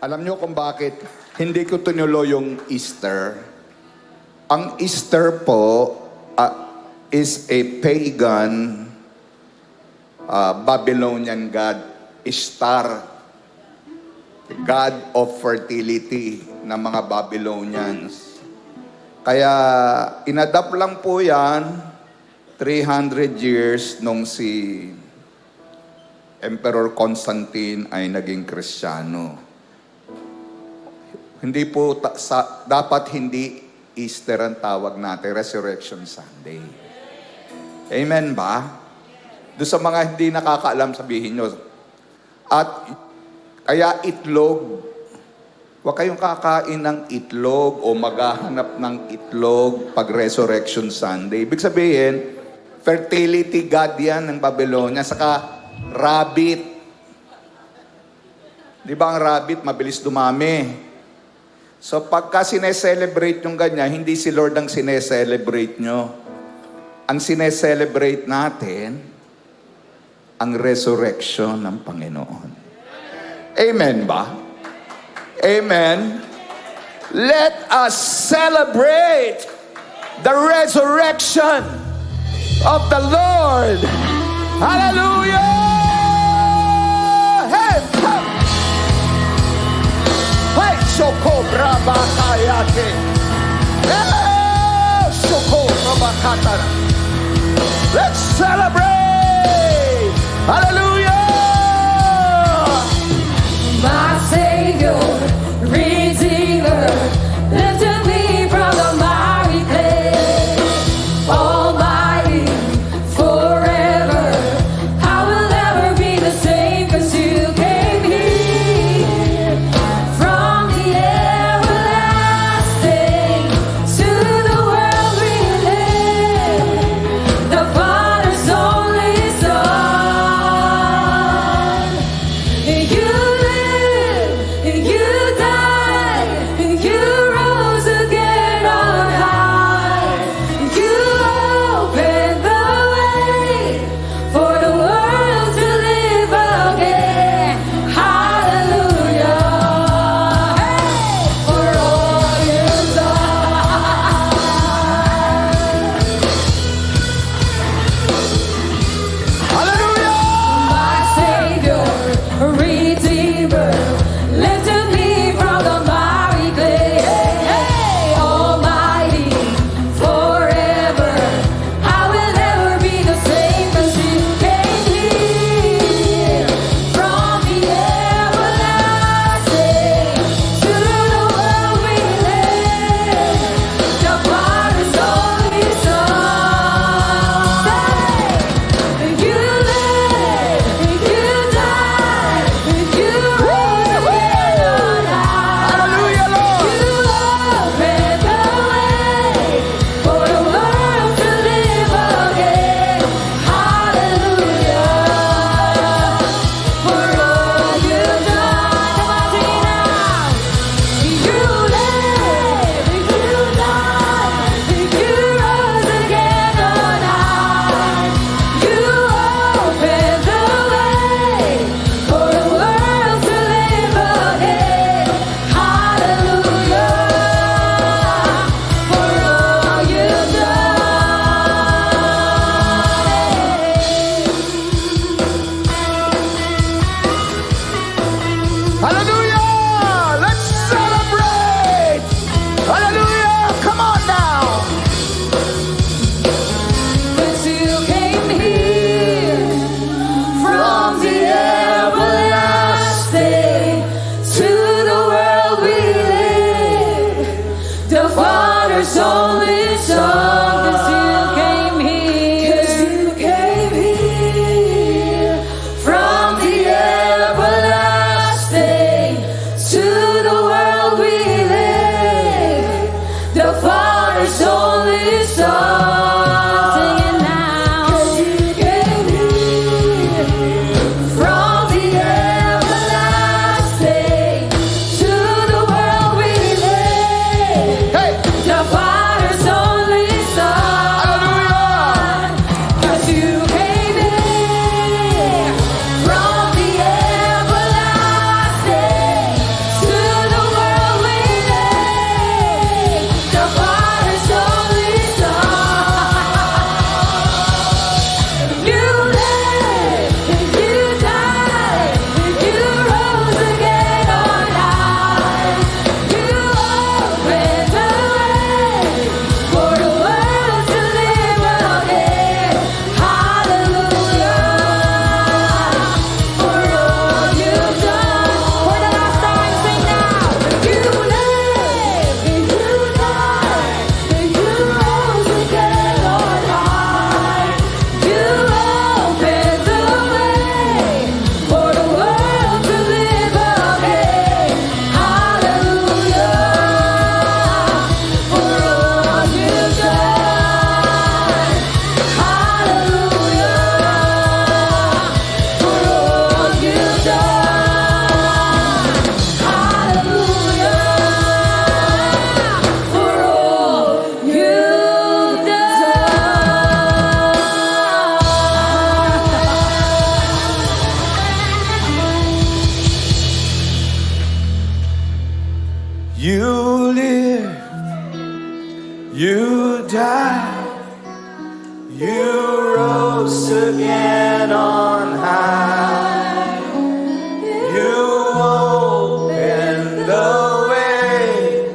Alam niyo kung bakit hindi ko tinuloy yung Easter? Ang Easter po is a pagan Babylonian god, Ishtar, god of fertility ng mga Babylonians. Kaya inadapt lang po yan 300 years nung si Emperor Constantine ay naging Kristiyano. Hindi po, dapat hindi Easter ang tawag natin, Resurrection Sunday. Amen ba? Doon sa mga hindi nakakaalam, sabihin nyo. At kaya itlog, huwag kayong kakain ng itlog o maghahanap ng itlog pag Resurrection Sunday. Ibig sabihin, fertility god yan ng Babylonia. Saka rabbit. Di ba ang rabbit mabilis dumami? So pagka sineselebrate yung ganyan, hindi si Lord ang sineselebrate nyo. Ang sineselebrate natin, ang resurrection ng Panginoon. Amen ba? Amen. Let us celebrate the resurrection of the Lord. Hallelujah! Hey! Hey! Shoko braba kayate. Hey! Shoko braba katara. Let's celebrate! Hallelujah! My Savior, Redeemer, lifted me from the miry clay. Almighty, forever, I will never be the same, 'cause you came here from the everlasting to the world we live, the Father's only Son. You live, you died, you rose again on high. You opened the way for the world to live again. Hallelujah. Hey, for all you've done. Hallelujah! My Savior, Redeemer, lifted me from the miry clay. Hey, Almighty, forever, I will never be the same, 'cause you came here from the everlasting to the world we live, the Father's only Son. You live, you died, you rose again on high. Hallelujah, Lord! You opened the way for the world to live again. Hallelujah, for all you've done. Come on, sing it now. You live, you died, you rose again on high. You opened the way for the world to live again. Hallelujah, for all you've done. Hallelujah! Let's celebrate! Hallelujah! Come on now! 'Cause you came here from the everlasting to the world we live, the Father's only Son. 'Cause you came here from the everlasting You live, you died, you rose again on high. You opened the way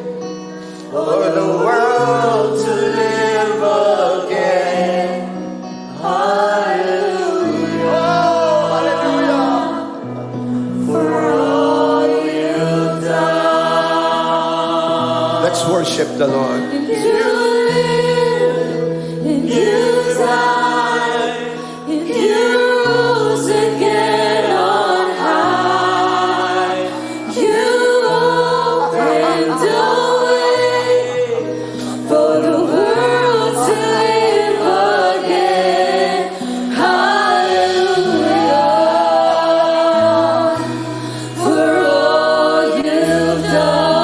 for the world to live again. Hallelujah. Oh, hallelujah. For all you've done. Let's worship the Lord. And you live, and you died, and you rose again on high. You opened a way for the world to live again. Hallelujah. For all you've done.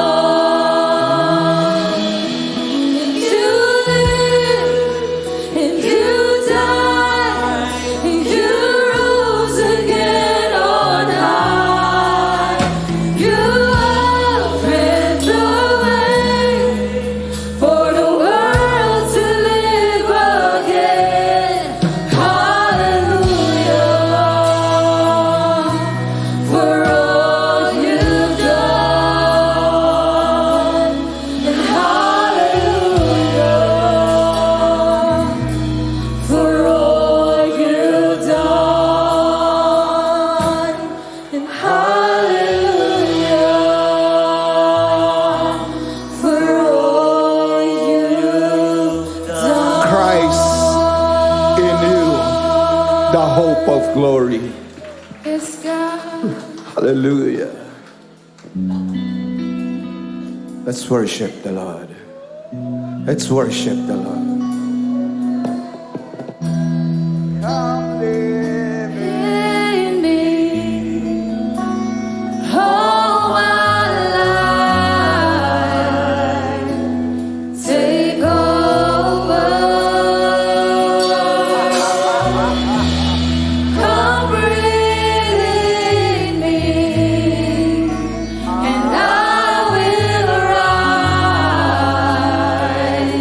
You live, and you died, and you rose again on high. You opened the way for the world to live again. Hallelujah. For all you've done. And hallelujah. For all you've done. And hallelujah. For all you've done. Christ in you, the hope of glory. Yes, God. Hallelujah. Let's worship the Lord. Let's worship the Lord. Come live In me, all my life, take over. Come breathe in me, and I will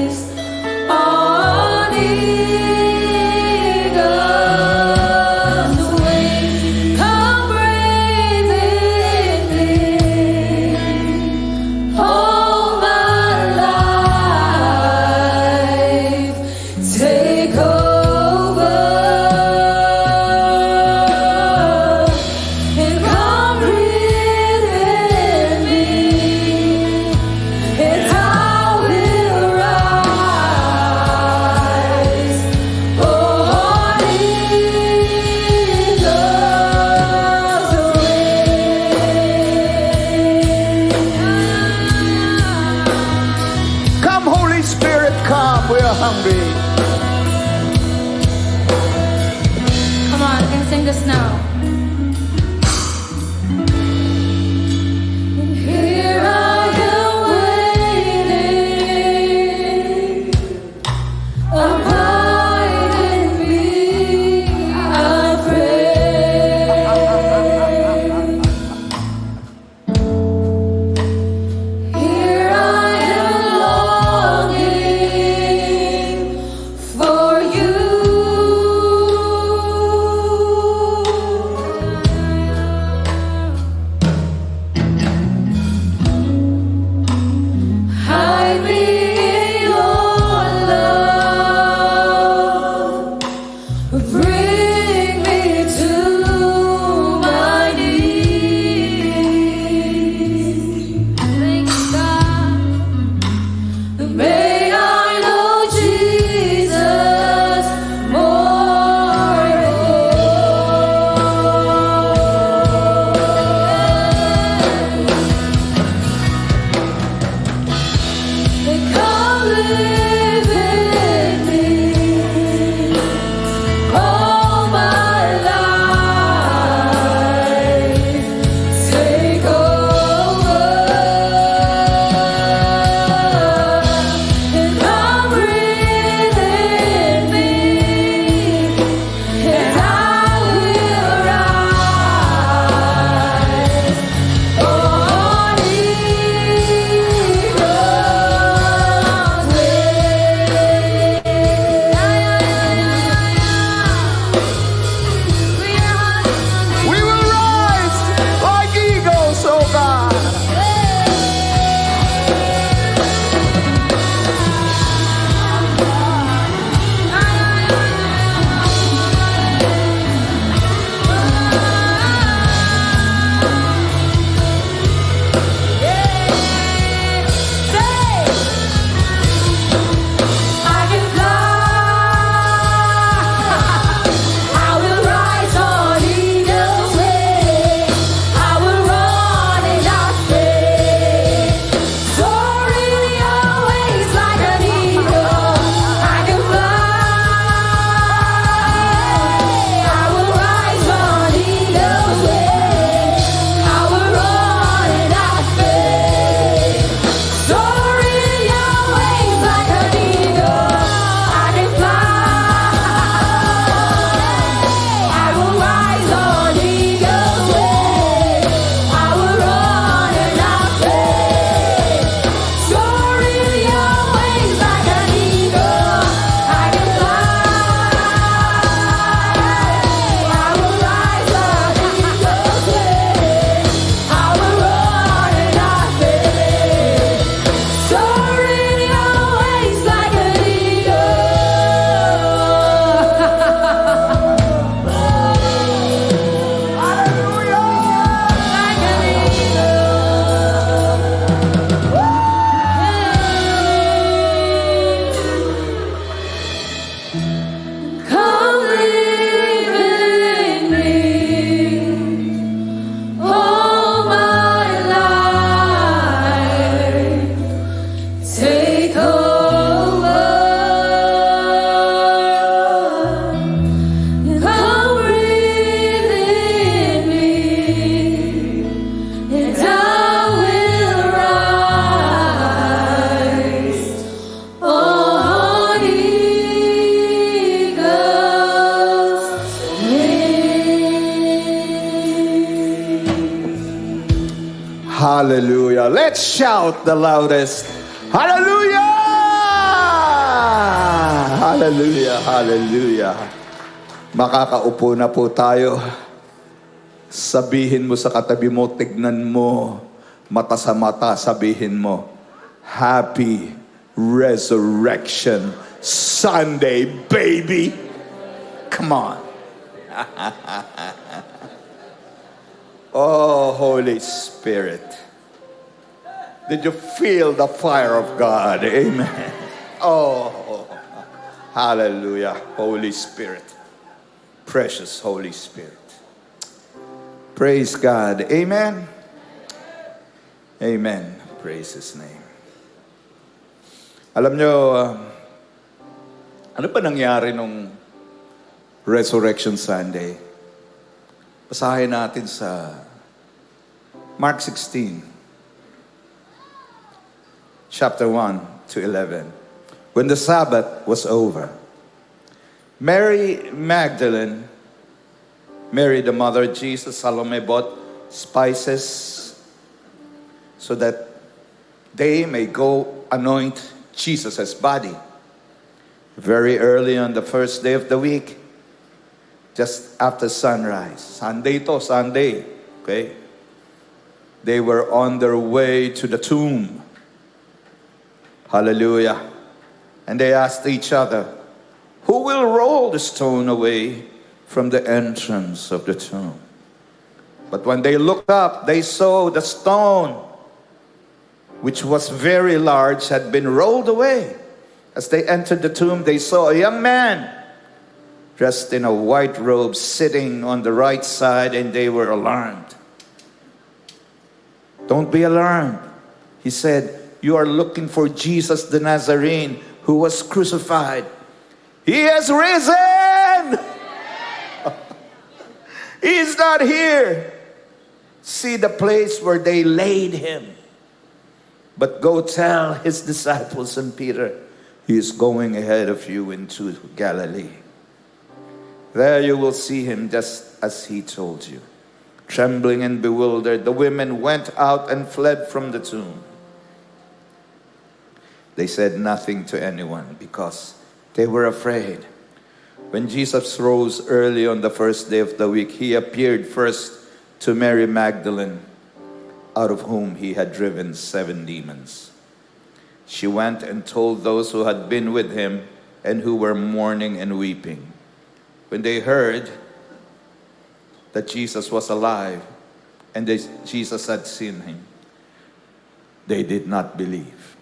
rise on eagle's wings. Come breathe in me, all my life, take over, and come breathe in me, and I will rise on eagle's wings. Come, Holy Spirit, come. We are hungry. Come on, you can sing this now. And here I am waiting. Abide in me, I pray. Here I am longing Hallelujah. Let's shout the loudest. Hallelujah! Hallelujah, hallelujah. Makakaupo na po tayo. Sabihin mo sa katabi mo, tignan mo, mata sa mata, sabihin mo, Happy Resurrection Sunday, baby. Come on. Oh, Holy Spirit. Did you feel the fire of God? Amen. Oh, hallelujah. Holy Spirit. Precious Holy Spirit. Praise God. Amen. Amen. Praise His name. Alam nyo, ano ba nangyari nung Resurrection Sunday? Basahin natin sa Mark 16, chapter 1 to 11. When the Sabbath was over, Mary Magdalene, Mary the mother of Jesus, Salome bought spices so that they may go anoint Jesus' body. Very early on the first day of the week, just after sunrise. Sunday to, Sunday. Okay? They were on their way to the tomb. Hallelujah. And they asked each other, who will roll the stone away from the entrance of the tomb? But when they looked up, they saw the stone, which was very large, had been rolled away. As they entered the tomb, they saw a young man dressed in a white robe, sitting on the right side, and they were alarmed. Don't be alarmed. He said, you are looking for Jesus the Nazarene, who was crucified. He has risen! He is not here. See the place where they laid him. But go tell his disciples and Peter, he is going ahead of you into Galilee. There you will see him just as he told you. Trembling and bewildered, the women went out and fled from the tomb. They said nothing to anyone because they were afraid. When Jesus rose early on the first day of the week, he appeared first to Mary Magdalene, out of whom he had driven 7 demons. She went and told those who had been with him and who were mourning and weeping. When they heard that Jesus was alive and Jesus had seen him, they did not believe.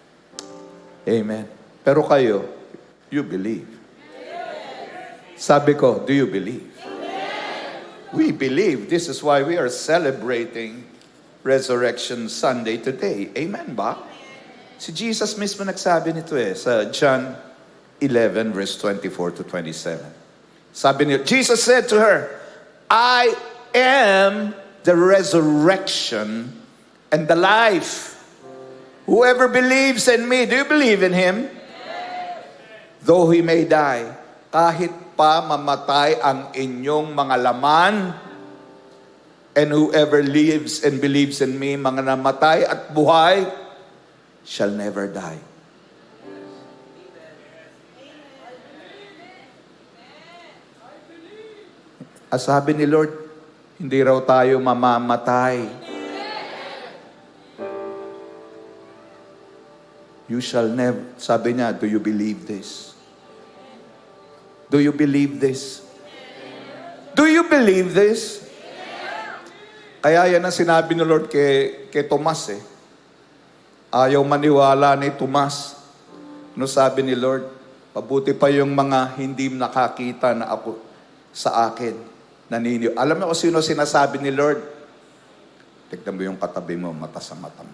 Amen. Pero kayo, you believe. Sabi ko, do you believe? We believe. This is why we are celebrating Resurrection Sunday today. Amen ba? Si Jesus mismo nagsabi nito sa John 11 verse 24 to 27. Sabi niya, Jesus said to her, I am the resurrection and the life. Whoever believes in me, do you believe in him? Though he may die, kahit pa mamatay ang inyong mga laman, and whoever lives and believes in me, mga namatay at buhay, shall never die. Sabi ni Lord, hindi raw tayo mamamatay. You shall never, sabi niya, do you believe this? Do you believe this? Do you believe this? Kaya yan ang sinabi ni Lord kay Tomas Ayaw maniwala ni Tomas. No, sabi ni Lord, pabuti pa yung mga hindi nakakita na ako sa akin. Alam mo kung sino sinasabi ni Lord? Tignan mo yung katabi mo, mata sa mata mo.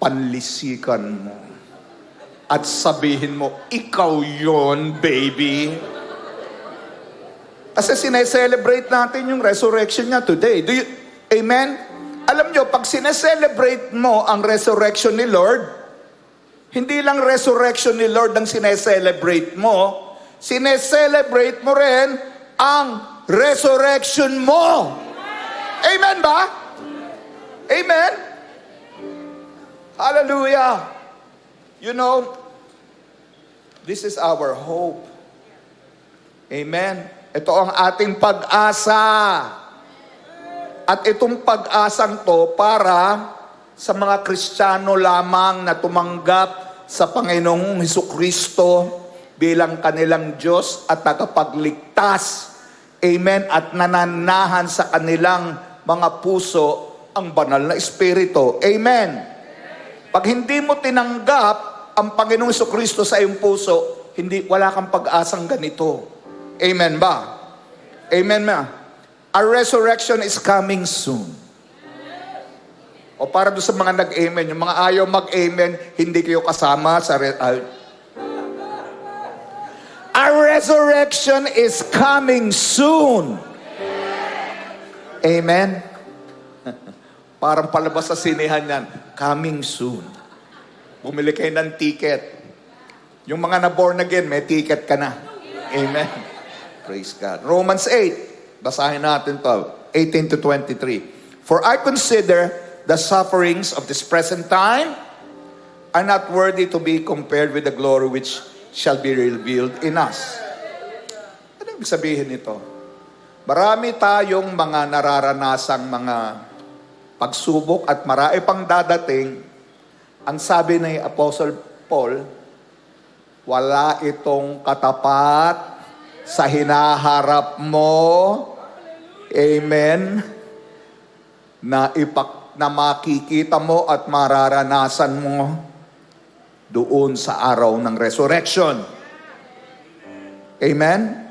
Panlisikan mo. At sabihin mo, ikaw yon, baby. Kasi sineselebrate natin yung resurrection niya today. Amen? Alam nyo, pag sineselebrate mo ang resurrection ni Lord, hindi lang resurrection ni Lord ang sineselebrate mo, sineselebrate mo rin ang resurrection mo. Amen ba? Hallelujah! You know, this is our hope. Amen. Ito ang ating pag-asa. At itong pag-asang to para sa mga Kristiyano lamang na tumanggap sa Panginoong Hesukristo bilang kanilang Diyos at tagapagligtas. Amen. At nananahan sa kanilang mga puso ang banal na Espiritu. Amen. Pag hindi mo tinanggap ang Panginoong Hesukristo sa iyong puso, wala kang pag-asang ganito. Amen ba? Amen ba? Our resurrection is coming soon. O para doon sa mga nag-amen, yung mga ayaw mag-amen, hindi kayo kasama sa... Our resurrection is coming soon. Amen? Parang palabas sa sinehan yan. Coming soon. Bumili kayo ng ticket. Yung mga na-born again, may ticket ka na. Amen? Praise God. Romans 8. Basahin natin to. 18 to 23. For I consider the sufferings of this present time are not worthy to be compared with the glory which shall be revealed in us. Ano ibig sabihin nito? Marami tayong mga nararanasang mga pagsubok at marami pang dadating. Ang sabi ni Apostle Paul, wala itong katapat sa hinaharap mo. Amen. Na makikita mo at mararanasan mo doon sa araw ng resurrection. Amen.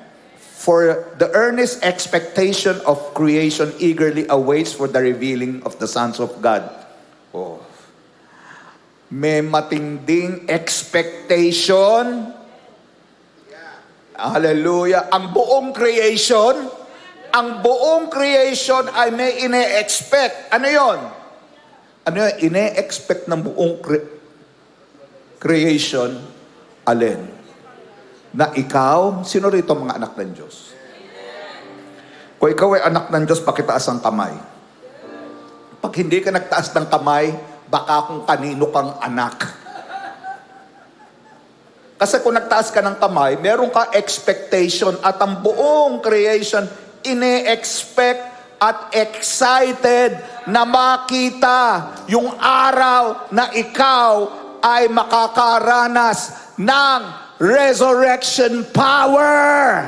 For the earnest expectation of creation eagerly awaits for the revealing of the sons of God. Oh. May matinding expectation. Hallelujah. Ang buong creation ay may ine-expect. Ano yon? Ano yun? Ine-expect ng buong creation. Alin? Na ikaw, sino rito mga anak ng Diyos? Kung ikaw ay anak ng Diyos, pakitaas ang kamay. Pag hindi ka nagtaas ng kamay, baka kung kanino kang anak. Kasi kung nagtaas ka ng kamay, meron ka expectation at ang buong creation ine-expect at excited na makita yung araw na ikaw ay makakaranas ng resurrection power.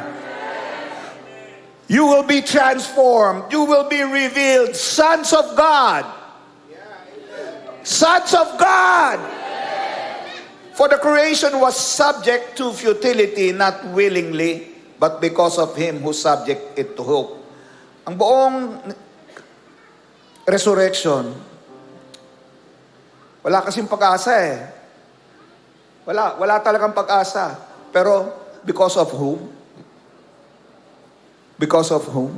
You will be transformed. You will be revealed. Sons of God. Sons of God. For the creation was subject to futility, not willingly, but because of Him who subject it to hope. Ang buong resurrection, wala kasing pag-asa eh. Wala talagang pag-asa. Pero because of whom? Because of whom?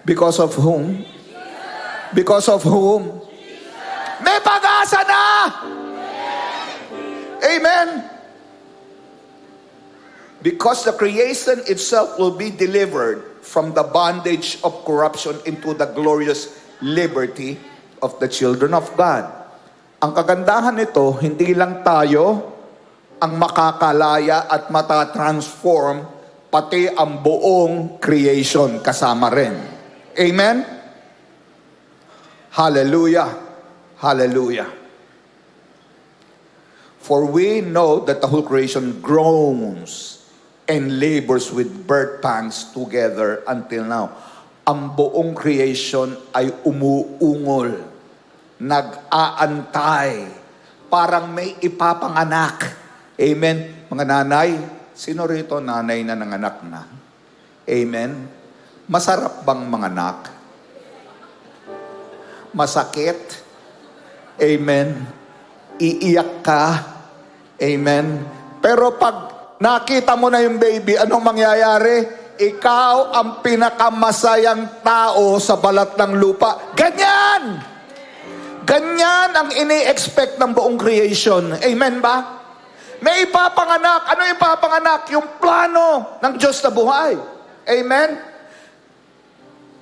Because of whom? Because of whom? May pag-asa na! Amen. Because the creation itself will be delivered from the bondage of corruption into the glorious liberty of the children of God. Ang kagandahan nito, hindi lang tayo ang makakalaya at matatransform, pati ang buong creation kasama rin. Amen? Hallelujah. Hallelujah. For we know that the whole creation groans and labors with birth pangs together until now. Ang buong creation ay umuungol, nag-aantay, parang may ipapanganak. Amen? Mga nanay, sino rito nanay na nanganak na? Amen? Masarap bang manganak? Masakit? Amen? Iiyak ka? Amen? Pero pag nakita mo na yung baby, anong mangyayari? Ikaw ang pinakamasayang tao sa balat ng lupa. Ganyan! Ganyan ang ini-expect ng buong creation. Amen ba? May ipapanganak. Ano ipapanganak? Yung plano ng Diyos na buhay. Amen?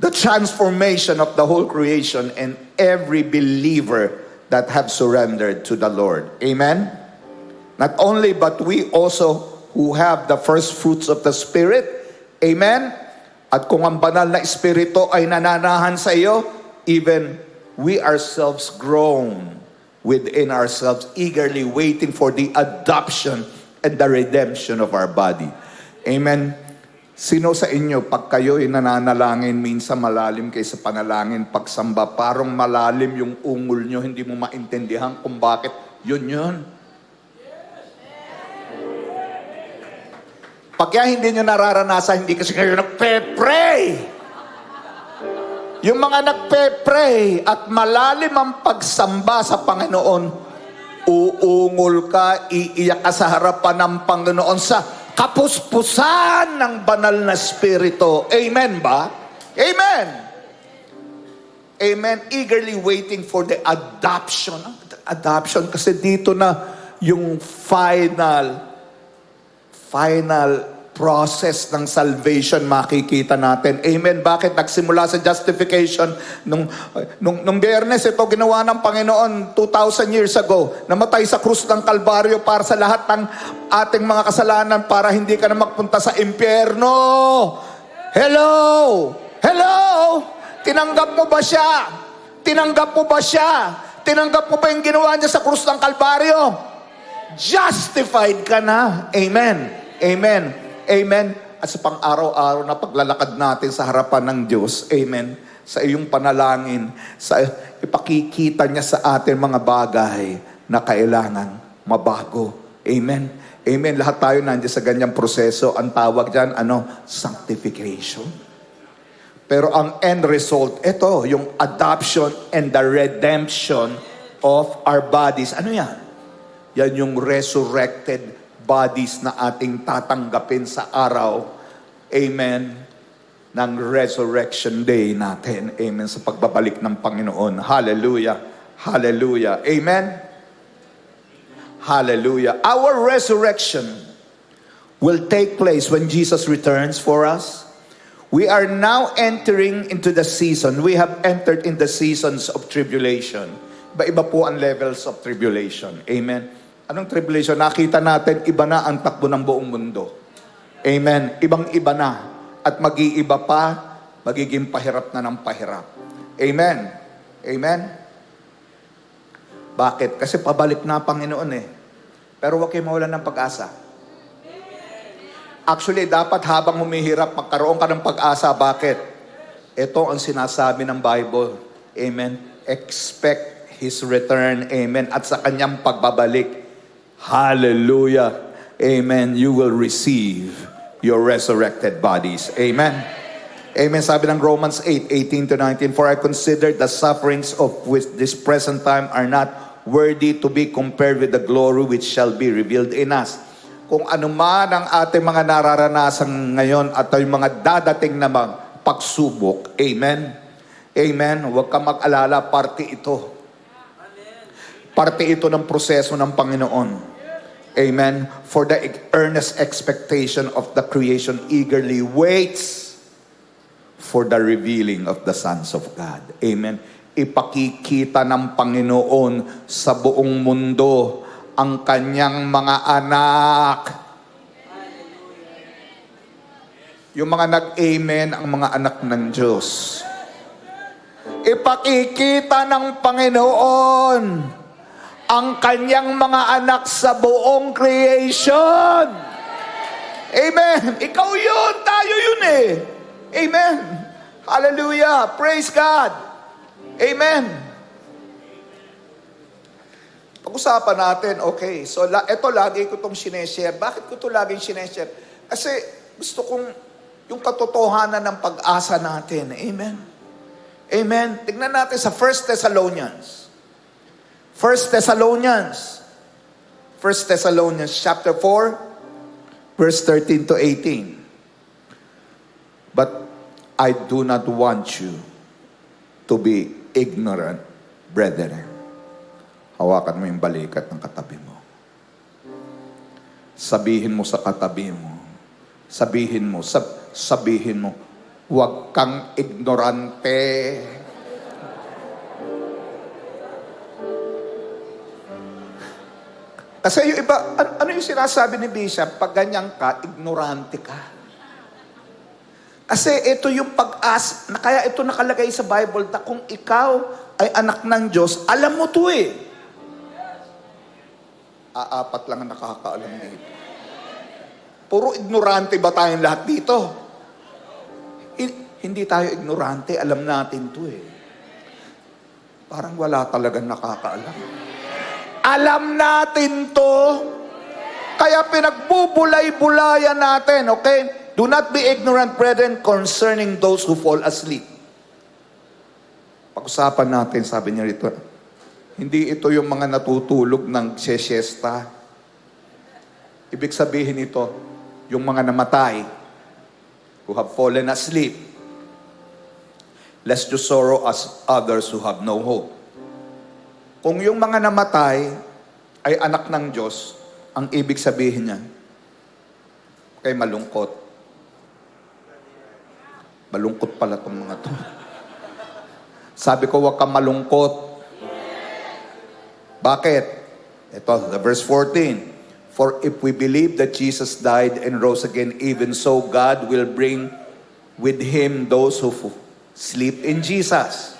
The transformation of the whole creation and every believer that have surrendered to the Lord. Amen? Not only, but we also who have the first fruits of the Spirit. Amen? At kung ang banal na Espiritu ay nananahan sa iyo, even we ourselves groan within ourselves, eagerly waiting for the adoption and the redemption of our body. Amen? Sino sa inyo, pag kayo'y nananalangin, minsan malalim kayo sa panalangin, pagsamba, parang malalim yung ungol nyo, hindi mo maintindihan kung bakit yun. Pag kaya hindi nyo nararanasan, hindi kasi kayo nagpe-pray. Yung mga nagpe-pray at malalim ang pagsamba sa Panginoon, uungol ka, iiyak ka sa harapan ng Panginoon sa kapuspusan ng banal na Espiritu. Amen ba? Amen. Amen. Eagerly waiting for the adoption. Adoption kasi dito na yung final process ng salvation makikita natin. Amen. Bakit? Nagsimula sa justification nung Biyernes, ito ginawa ng Panginoon 2,000 years ago. Namatay sa krus ng Kalbaryo para sa lahat ng ating mga kasalanan para hindi ka na magpunta sa impyerno. Hello! Hello! Tinanggap mo ba siya? Tinanggap mo ba siya? Tinanggap mo ba yung ginawa niya sa krus ng Kalbaryo? Justified ka na. Amen. Amen. Amen. At sa pang-araw-araw na paglalakad natin sa harapan ng Diyos, amen, sa iyong panalangin, sa ipakikita niya sa atin mga bagay na kailangan mabago. Amen. Amen. Lahat tayo nandiyan sa ganyang proseso. Ang tawag dyan, sanctification. Pero ang end result, ito, yung adoption and the redemption of our bodies. Ano yan? Yan yung resurrected bodies na ating tatanggapin sa araw, amen, ng resurrection day natin, amen, sa pagbabalik ng Panginoon. Hallelujah. Hallelujah. Amen. Hallelujah. Our resurrection will take place when Jesus returns for us. We are now entering into the season. We have entered in the seasons of tribulation. Iba-iba po ang levels of tribulation. Amen. Anong tribulation? Nakita natin, iba na ang takbo ng buong mundo. Amen. Ibang-iba na. At mag-iiba pa, magiging pahirap na ng pahirap. Amen. Amen. Bakit? Kasi pabalik na ang Panginoon eh. Pero huwag kayo mawalan ng pag-asa. Actually, dapat habang humihirap, magkaroon ka ng pag-asa. Bakit? Ito ang sinasabi ng Bible. Amen. Expect His return. Amen. At sa Kanyang pagbabalik. Hallelujah. Amen. You will receive your resurrected bodies. Amen. Amen. Sabi ng Romans 8:18-19, for I consider the sufferings of this present time are not worthy to be compared with the glory which shall be revealed in us. Kung ano man ang ating mga nararanasan ngayon at yung mga dadating na pagsubok. Amen. Amen. Huwag kang mag-alala, parte ito. Parte ito ng proseso ng Panginoon. Amen. For the earnest expectation of the creation eagerly waits for the revealing of the sons of God. Amen. Ipakikita ng Panginoon sa buong mundo ang kanyang mga anak. Yung mga nag-amen, ang mga anak ng Diyos. Ipakikita ng Panginoon ang kanyang mga anak sa buong creation. Amen. Ikaw yun, tayo yun eh. Amen. Hallelujah. Praise God. Amen. Pag-usapan natin, okay, so ito lagi ko itong sineshare. Bakit ko ito laging sineshare? Kasi gusto kong yung katotohanan ng pag-asa natin. Amen. Amen. Tignan natin sa 1 Thessalonians. 1 Thessalonians chapter 4, verse 13 to 18. But I do not want you to be ignorant, brethren. Hawakan mo yung balikat ng katabi mo. Sabihin mo sa katabi mo. Sabihin mo, huwag kang ignorante. Kasi yung iba, ano yung sinasabi ni Bishop? Pag ganyan ka, ignorante ka. Kasi ito yung kaya ito nakalagay sa Bible na kung ikaw ay anak ng Diyos, alam mo to eh. Apat lang ang nakakaalam dito. Puro ignorante ba tayong lahat dito? Hindi tayo ignorante, alam natin to eh. Parang wala talagang nakakaalam. Alam natin to, kaya pinagbubulay-bulayan natin, okay? Do not be ignorant, brethren, concerning those who fall asleep. Pag-usapan natin, sabi niya rito, hindi ito yung mga natutulog ng siesta. Ibig sabihin ito, yung mga namatay, who have fallen asleep, lest you sorrow as others who have no hope. Kung yung mga namatay ay anak ng Diyos, ang ibig sabihin niya, kay malungkot. Malungkot pala itong mga to. Sabi ko, huwag kang malungkot. Bakit? Ito, the verse 14. For if we believe that Jesus died and rose again, even so God will bring with Him those who sleep in Jesus.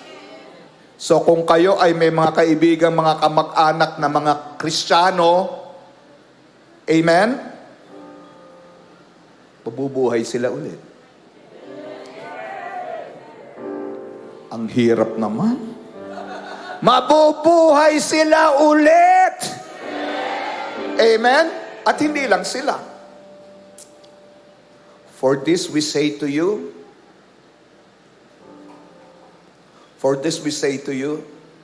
So kung kayo ay may mga kaibigan, mga kamag-anak na mga Kristiyano, amen? Mabubuhay sila ulit. Ang hirap naman. Mabubuhay sila ulit. Amen? At hindi lang sila. For this we say to you,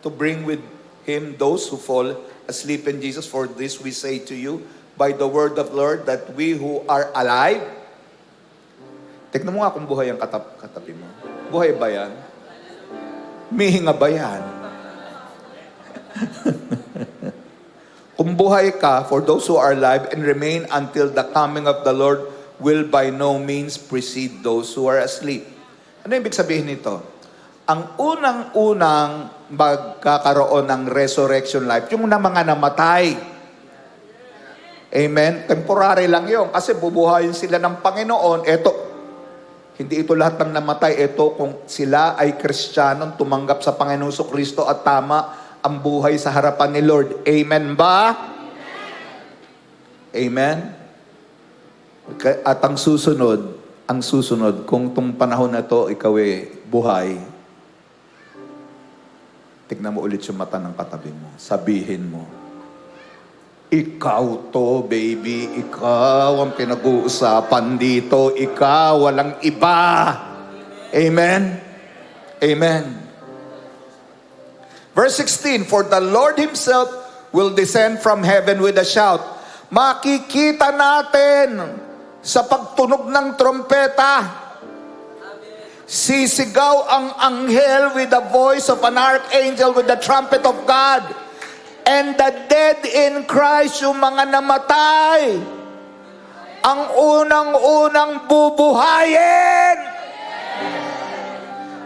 to bring with Him those who fall asleep in Jesus. For this we say to you, by the word of the Lord, that we who are alive. Tignan mo nga kung buhay ang katabi mo. Buhay ba yan? Mihinga ba yan? Kung buhay ka, for those who are alive and remain until the coming of the Lord will by no means precede those who are asleep. Ano ibig sabihin nito? Ang unang-unang magkakaroon ng resurrection life, yung na mga namatay. Amen? Temporary lang yun. Kasi bubuhayin sila ng Panginoon. Hindi ito lahat ng namatay. Ito kung sila ay Kristiyanong tumanggap sa Panginoon Kristo at tama ang buhay sa harapan ni Lord. Amen ba? Amen? At ang susunod, kung itong panahon na to ikaw ay buhay, tignan mo ulit yung mata ng katabi mo. Sabihin mo, ikaw to, baby. Ikaw ang pinag-uusapan dito. Ikaw, walang iba. Amen? Amen. Verse 16, for the Lord Himself will descend from heaven with a shout. Makikita natin sa pagtunog ng trompeta. Sisigaw ang anghel with the voice of an archangel with the trumpet of God. And the dead in Christ, yung mga namatay, ang unang-unang bubuhayin.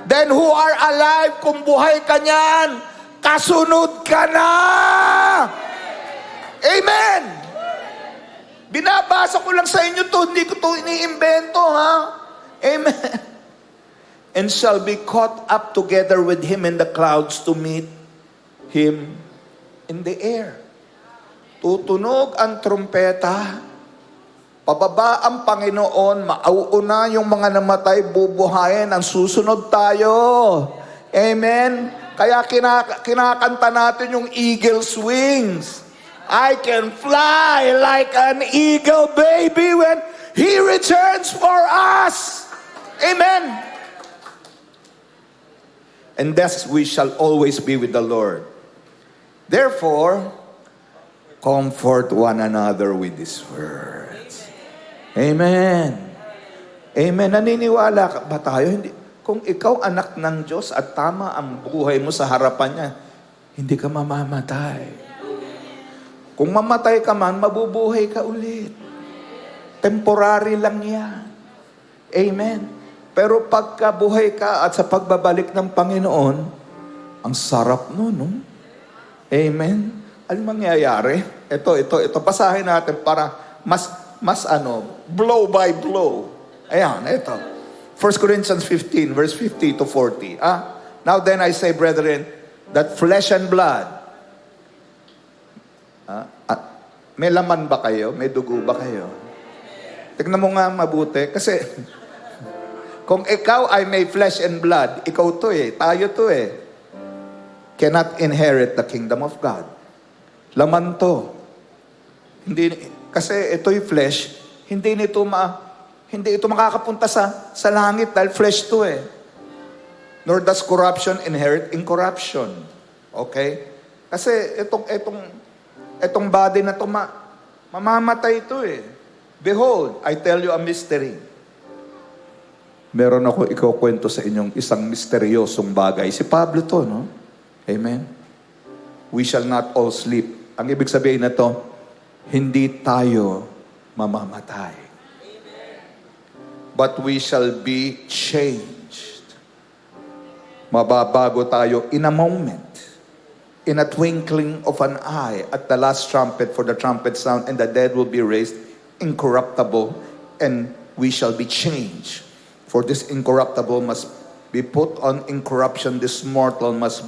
Then who are alive, kung buhay ka niyan, kasunod ka na. Amen. Binabasa ko lang sa inyo to, hindi ko to iniimbento, ha? Amen. And shall be caught up together with Him in the clouds to meet Him in the air. Tutunog ang trumpeta, pababa ang Panginoon, mauuna yung mga namatay, bubuhayin, ang susunod tayo. Amen? Kaya kinakanta natin yung eagle's wings. I can fly like an eagle, baby, when He returns for us. Amen? And thus we shall always be with the Lord. Therefore, comfort one another with these words. Amen. Amen. Naniniwala ka ba tayo? Hindi. Kung ikaw anak ng Diyos at tama ang buhay mo sa harapan niya, hindi ka mamamatay. Kung mamatay ka man, mabubuhay ka ulit. Temporary lang yan. Amen. Pero pagka buhay ka at sa pagbabalik ng Panginoon, ang sarap nun, no? Amen. Ano mangyayari? Ito. Basahin natin para blow by blow. Ayan, ito. 1 Corinthians 15, verse 50 to 40. Now then I say, brethren, that flesh and blood, may laman ba kayo? May dugo ba kayo? Tignan mo nga mabuti. Kasi, kung ikaw ay may flesh and blood, ikaw to tayo to cannot inherit the kingdom of God. Laman to. Kasi ito'y flesh, hindi ito makakapunta sa langit dahil flesh to Nor does corruption inherit incorruption. Okay? Kasi itong body na to mamamatay ito Behold, I tell you a mystery. Meron ako ikukwento sa inyong isang misteryosong bagay. Si Pablo to, no? Amen? We shall not all sleep. Ang ibig sabihin na to, hindi tayo mamamatay. But we shall be changed. Mababago tayo in a moment. In a twinkling of an eye, at the last trumpet, for the trumpet sound, and the dead will be raised incorruptible, and we shall be changed. For this incorruptible must be put on incorruption, this mortal must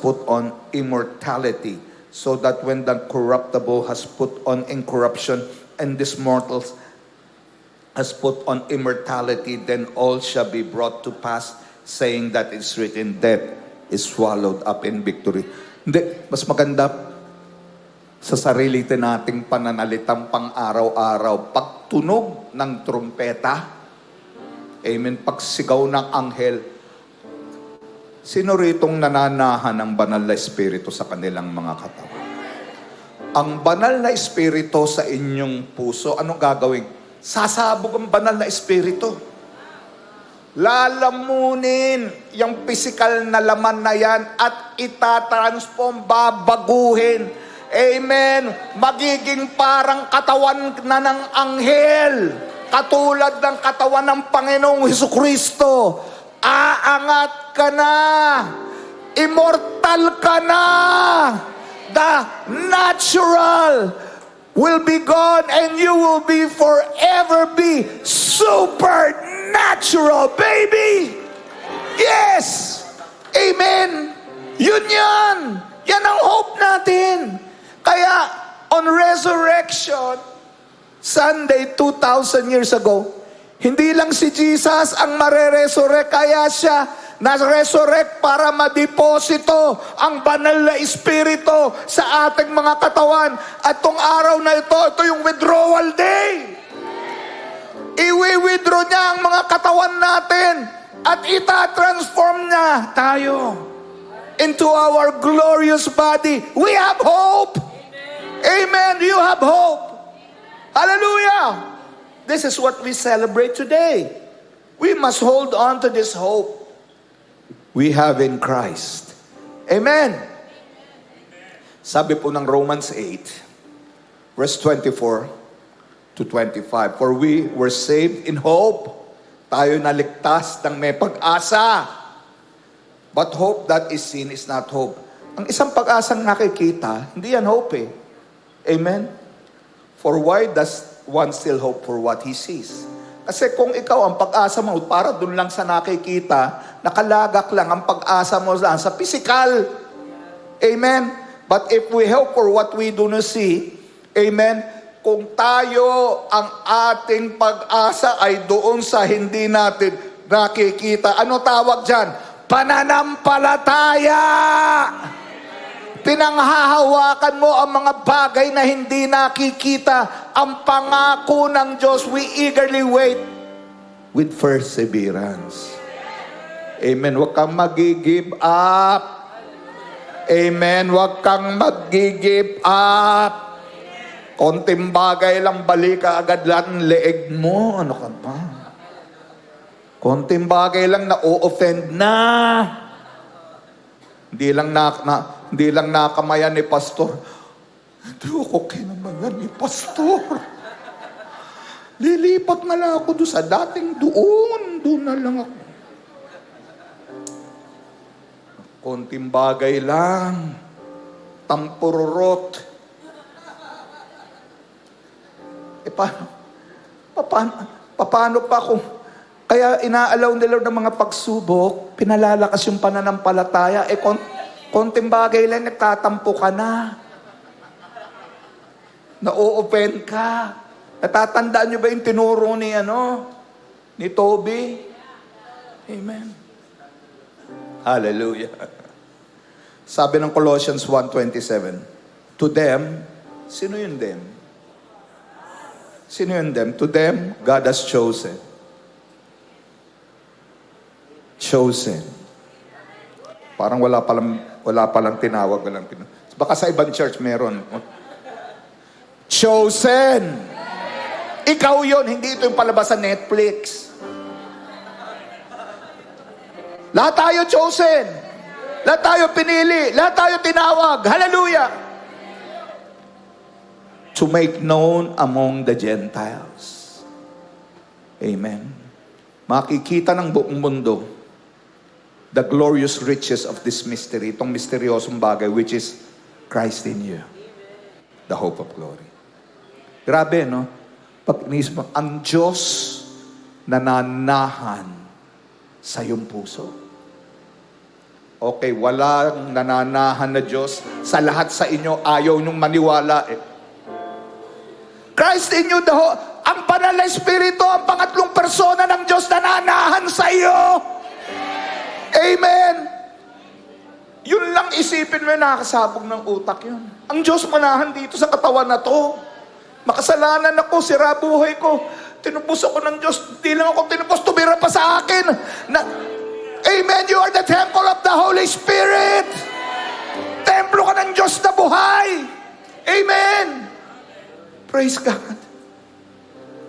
put on immortality, so that when the corruptible has put on incorruption, and this mortal has put on immortality, then all shall be brought to pass, saying that it's written, death is swallowed up in victory. Hindi, mas maganda sa sarili nating pananalitang pang-araw-araw. Pagtunog ng trumpeta, amen, pagsigaw ng anghel, sino ritong nananahan ng banal na espiritu sa kanilang mga katawan? Ang banal na espiritu sa inyong puso, anong gagawin? Sasabog ang banal na espiritu. Lalamunin yung physical na laman na yan at itatransform, babaguhin. Amen. Magiging parang katawan na ng anghel. Katulad ng katawan ng Panginoong Hesukristo. Aangat ka na. Immortal ka na. The natural will be gone and you will be forever be supernatural, baby. Yes. Amen. Yun yan. Yan ang hope natin. Kaya, on Resurrection Sunday 2,000 years ago, hindi lang si Jesus ang mare-resurrect, kaya siya na-resurrect para madeposito ang banal na espiritu sa ating mga katawan. At tong araw na ito yung withdrawal day. Iwi-withdraw niya ang mga katawan natin at ita-transform niya tayo into our glorious body. We have hope. Amen. You have hope. Hallelujah. This is what we celebrate today. We must hold on to this hope we have in Christ. Amen. Sabi po ng Romans 8, verse 24 to 25, for we were saved in hope. Tayo naligtas ng may pag-asa. But hope that is seen is not hope. Ang isang pag-asang nakikita, hindi yan hope Amen? For why does one still hope for what he sees? Kasi kung ikaw ang pag-asa mo, para dun lang sa nakikita, nakalagak lang ang pag-asa mo lang sa physical. Amen? But if we hope for what we do not see, amen, kung tayo ang ating pag-asa ay doon sa hindi natin nakikita, ano tawag dyan? Pananampalataya! Pinanghahawakan mo ang mga bagay na hindi nakikita. Ang pangako ng Diyos, we eagerly wait with perseverance. Amen. Huwag kang mag-give up. Amen. Huwag kang mag-give up. Konting bagay lang, balik ka agad lang leeg mo. Ano ka ba? Konting bagay lang na-o-offend na. Hindi lang nakamayan ni pastor. Hindi ako kinamayan ni pastor. Lilipat na lang ako doon sa dating doon. Doon na lang ako. Konting bagay lang. tampururot. Paano pa kung... Kaya inaalaw nila ng mga pagsubok, pinalalakas yung pananampalataya, konting bagay lang, nagtatampo ka na. Na-o-open ka. Natatandaan nyo ba yung tinuro ni Toby? Amen. Hallelujah. Sabi ng Colossians 1:27, to them, sino yun them? Sino yun them? To them, God has chosen. Chosen. Parang wala palang tinawag. Baka sa ibang church meron. Chosen. Ikaw yon, hindi ito yung palabas sa Netflix. Lahat tayo chosen. Lahat tayo pinili. Lahat tayo tinawag. Hallelujah. To make known among the Gentiles. Amen. Makikita ng buong mundo the glorious riches of this mystery, itong misteryosong bagay, which is Christ in you, the hope of glory. Grabe, no? Pag inisip mo, ang Diyos nananahan sa iyong puso. Okay, walang nananahan na Diyos. Sa lahat sa inyo, ayaw niyong maniwala. Christ in you, ang banal na Espiritu, ang pangatlong persona ng Diyos nananahan sa iyo. Amen. Yun lang isipin mo, nakakasabog ng utak yun. Ang Diyos manahan dito sa katawan na to. Makasalanan ako, sira buhay ko. Tinupos ako ng Diyos. Di lang ako tinupos, tumira pa sa akin. Amen, you are the temple of the Holy Spirit. Templo ka ng Diyos na buhay. Amen. Praise God.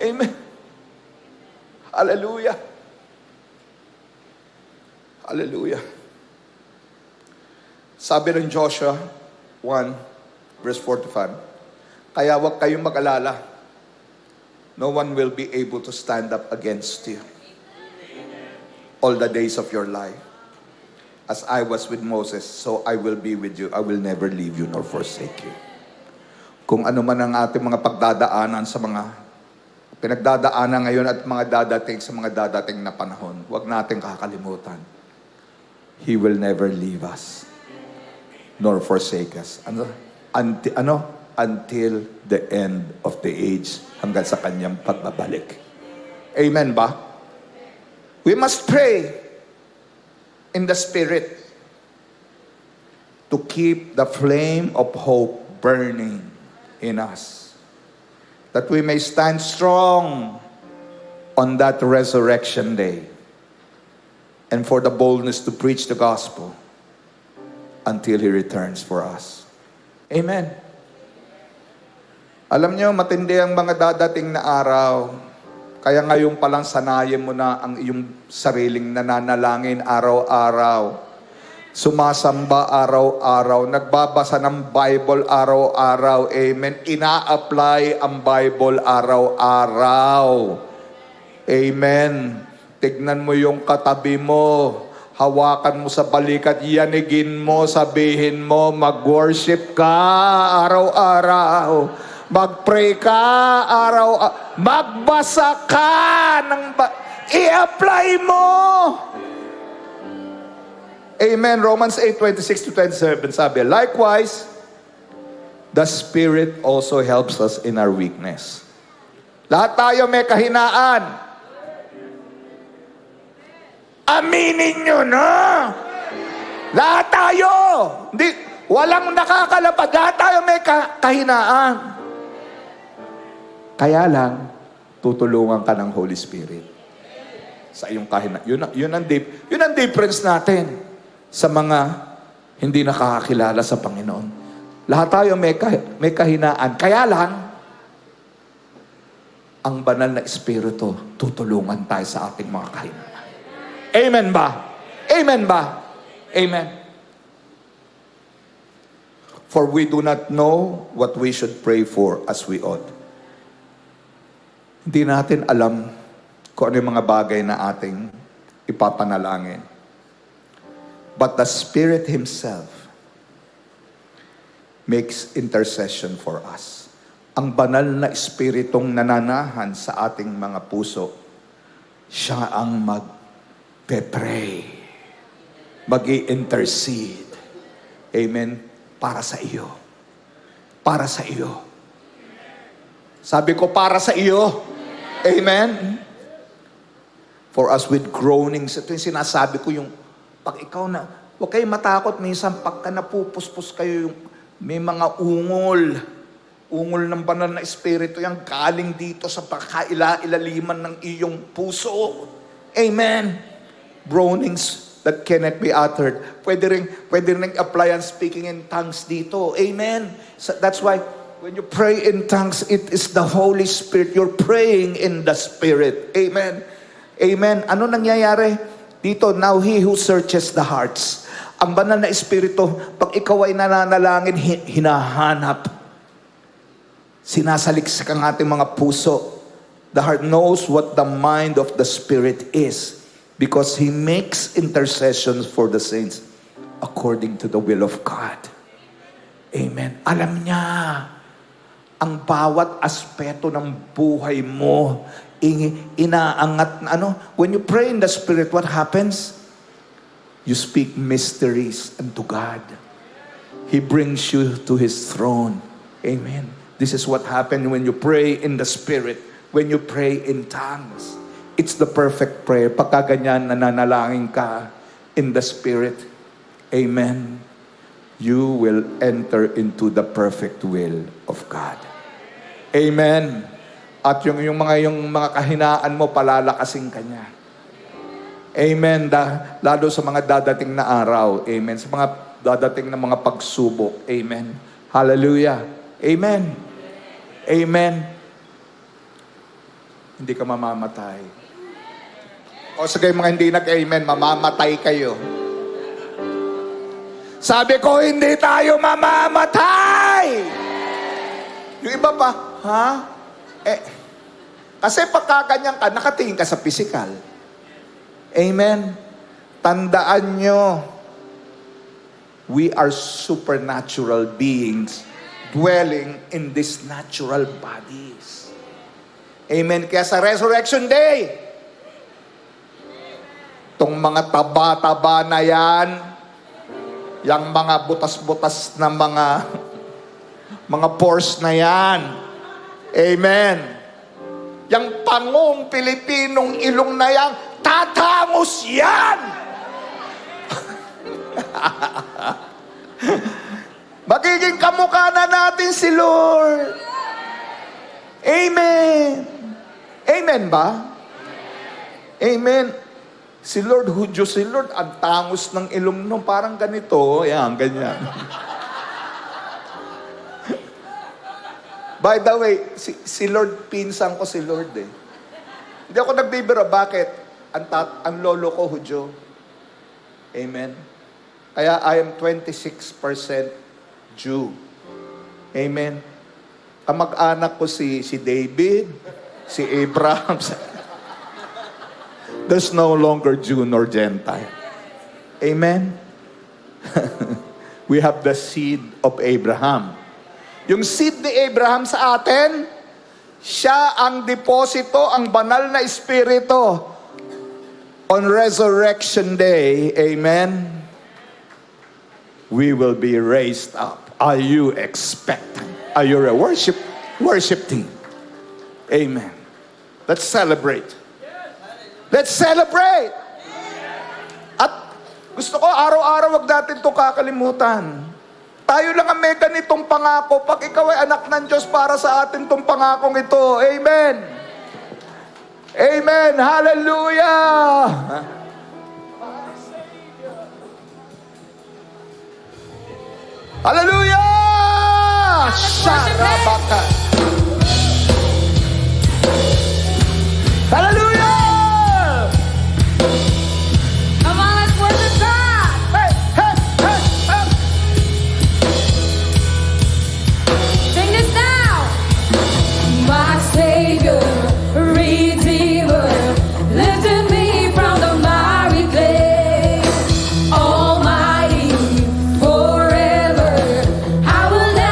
Amen. Hallelujah. Hallelujah. Sabi ng Joshua 1, verse 4-5, kaya wag kayong mag-alala. No one will be able to stand up against you all the days of your life. As I was with Moses, so I will be with you. I will never leave you nor forsake you. Kung ano man ang ating mga pagdadaanan sa mga pinagdadaanan ngayon at mga dadating sa mga dadating na panahon, huwag natin kakalimutan. He will never leave us nor forsake us. Until the end of the age, hanggang sa kanyang pagbabalik. Amen ba? We must pray in the Spirit to keep the flame of hope burning in us, that we may stand strong on that resurrection day, and for the boldness to preach the gospel until He returns for us. Amen. Alam niyo, matindi ang mga dadating na araw. Kaya ngayon palang sanayin mo na ang iyong sariling nananalangin araw-araw. Sumasamba araw-araw. Nagbabasa ng Bible araw-araw. Amen. Ina-apply ang Bible araw-araw. Amen. Tignan mo yung katabi mo. Hawakan mo sa balikat. Yanigin mo. Sabihin mo. Mag-worship ka araw-araw. Mag-pray ka araw-araw. Magbasa ka ng i-apply mo. Amen. Romans 8:26-27 sabi, likewise, the Spirit also helps us in our weakness. Lahat tayo may kahinaan. Aminin nyo na. Lahat tayo. Walang nakakalapad. Lahat tayo may kahinaan. Kaya lang, tutulungan ka ng Holy Spirit sa iyong kahinaan. Yun ang difference natin sa mga hindi nakakakilala sa Panginoon. Lahat tayo may kahinaan. Kaya lang, ang banal na Espiritu, tutulungan tayo sa ating mga kahinaan. Amen ba? Amen ba? Amen. For we do not know what we should pray for as we ought. Hindi natin alam kung ano yung mga bagay na ating ipapanalangin. But the Spirit Himself makes intercession for us. Ang banal na espiritong nananahan sa ating mga puso, siya ang mag-pray, mag-i-intercede. Amen? Para sa iyo. Para sa iyo. Sabi ko, para sa iyo. Amen? For us with groanings. Ito yung sinasabi ko, yung pag ikaw na, huwag kayo matakot minsan pagka napupuspos kayo, yung may mga ungol ng banal na espiritu, yung galing dito sa pagkaila-ilaliman ng iyong puso. Amen? Groanings that cannot be uttered. Pwede rin apply ang speaking in tongues dito. Amen? So that's why, when you pray in tongues, it is the Holy Spirit. You're praying in the Spirit. Amen? Amen. Ano nangyayari? Dito, now He who searches the hearts. Ang banal na Espiritu, pag ikaw ay nananalangin, hinahanap. Sinasaliksik ang ating mga puso. The heart knows what the mind of the Spirit is because He makes intercessions for the saints according to the will of God. Amen. Alam niya ang bawat aspeto ng buhay mo, inaangat na when you pray in the Spirit, what happens? You speak mysteries unto God. He brings you to His throne. Amen. This is what happens when you pray in the Spirit, when you pray in tongues. It's the perfect prayer. Pagka ganyan, nananalangin ka in the Spirit. Amen. You will enter into the perfect will of God. Amen. At yung mga kahinaan mo, palalakasin ka niya. Amen. Lalo sa mga dadating na araw. Amen. Sa mga dadating na mga pagsubok. Amen. Hallelujah. Amen. Amen. Hindi ka mamamatay. O sige, mga hindi nag-amen, mamamatay kayo. Sabi ko, hindi tayo mamamatay! Yung iba pa, ha? Kasi pagkaganyan ka, nakatingin ka sa physical. Amen? Tandaan nyo, we are supernatural beings dwelling in these natural bodies. Amen? Kaya sa Resurrection Day, itong mga taba-taba na yan, yung mga butas-butas na mga pores na yan. Amen. Yung pangong Pilipinong ilong na yan, tatangos yan! Magiging kamukha na natin si Lord. Amen. Amen ba? Amen. Si Lord, Hudyo, si Lord, ang tangos ng ilong nung parang ganito. Yan, ganyan. By the way, si Lord, pinsan ko si Lord eh. Hindi ako nagbibiro. Bakit? Ang lolo ko, Hudyo. Amen. Kaya I am 26% Jew. Amen. Ang mag-anak ko si David, si Abraham, there's no longer Jew nor Gentile. Amen? We have the seed of Abraham. Yung seed ni Abraham sa atin, siya ang deposito, ang banal na espiritu. On Resurrection Day, amen, we will be raised up. Are you expectant? Are you a worship team? Amen. Let's celebrate. Let's celebrate! At gusto ko, araw-araw wag natin ito kakalimutan. Tayo lang ang may ganitong pangako. Pag ikaw ay anak ng Diyos, para sa atin itong pangakong ito. Amen! Amen! Hallelujah! Hallelujah! Sarabaka! Hallelujah! Come on, let's worship God. Hey, hey, hey, hey. Sing this now. My Savior, Redeemer, lifted me from the miry clay. Almighty, forever, I will never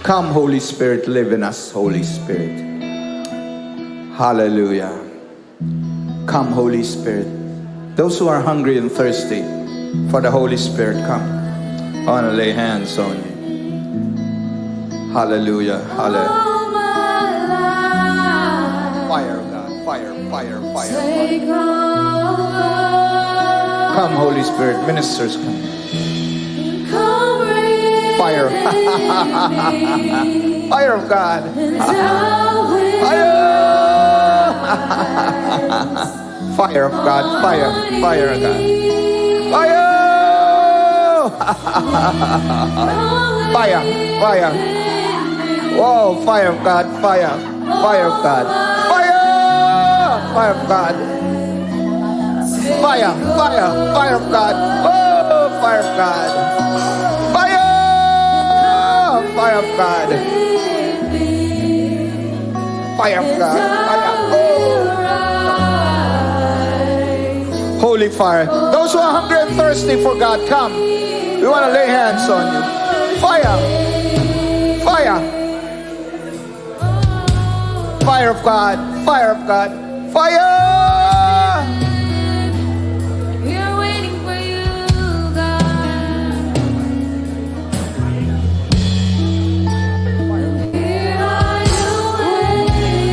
Come, Holy Spirit, live in us, Holy Spirit. Hallelujah. Come, Holy Spirit. Those who are hungry and thirsty for the Holy Spirit, come. I want to lay hands on you. Hallelujah. Hallelujah. All my life. Fire, God. Fire, fire, fire. Take over. Come, Holy Spirit. Ministers, come. Come rain Fire. Fire of God. down with Fire. Fire of God. Fire. Fire of God. Fire. Fire. Fire. Whoa, fire of God. Fire. Fire of God. Fire. Fire of God. Fire. Fire. Fire of God. Oh, fire of God. Fire. Fire of God. Fire of God. Fire. Oh. Holy fire. Those who are hungry and thirsty for God, come. We want to lay hands on you. Fire. Fire. Fire of God. Fire of God. Fire. We're waiting for you, God. Here are you waiting.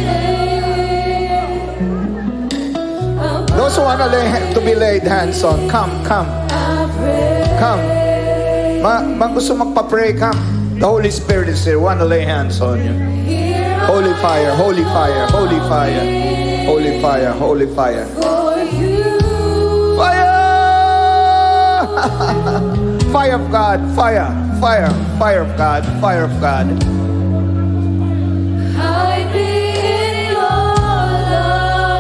Those who want to be laid hands on, come, come, I pray. come. Gusto magpa-pray, come. The Holy Spirit is here. Want to lay hands on you. Here Holy fire, holy fire, holy fire, holy fire, holy fire. for you. Fire! Fire of God, fire, fire, fire of God, fire of God. Hide me in your love.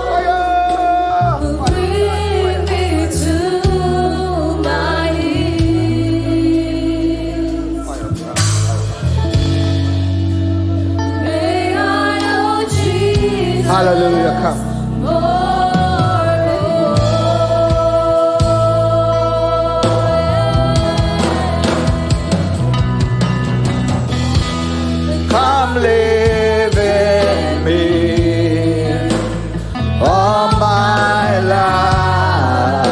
Fire! Bring me to my knees. May I know Jesus Hallelujah, come. more. Come live in me all my life.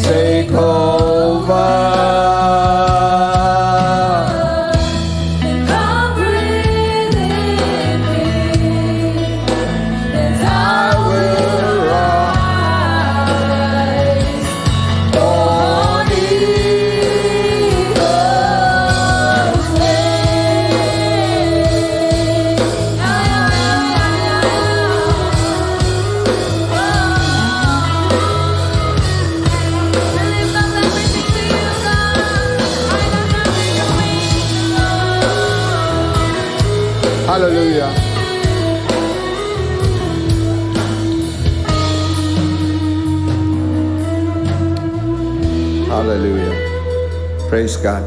Take over. Come breathe in me, and I will rise. Holy Ghost, Hallelujah. Hallelujah. Praise God.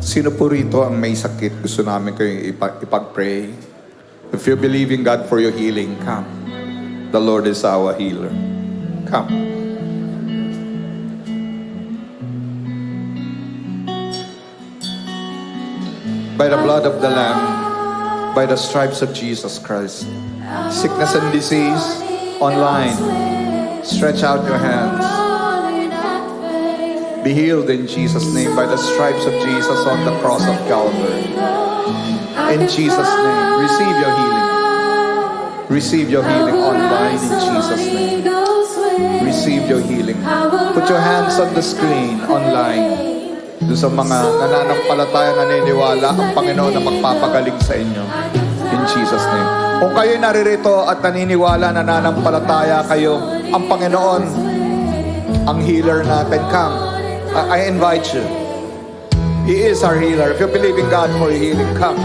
Sino po rito ang may sakit? Gusto namin kayong ipag-pray. If you believe in God for your healing, come. The Lord is our healer. Come. By the blood of the Lamb, by the stripes of Jesus Christ, sickness and disease online, stretch out your hands. Be healed in Jesus' name by the stripes of Jesus on the cross of Calvary. In Jesus' name, receive your healing. Receive your healing online in Jesus' name. Receive your healing. Put your hands on the screen online. Doon sa mga nananampalataya naniniwala ang Panginoon na magpapagaling sa inyo. In Jesus' name. Kung kayo naririto at naniniwala, nananampalataya kayo, ang Panginoon, ang healer natin, come. I invite you. He is our healer. If you believe in God for healing, come.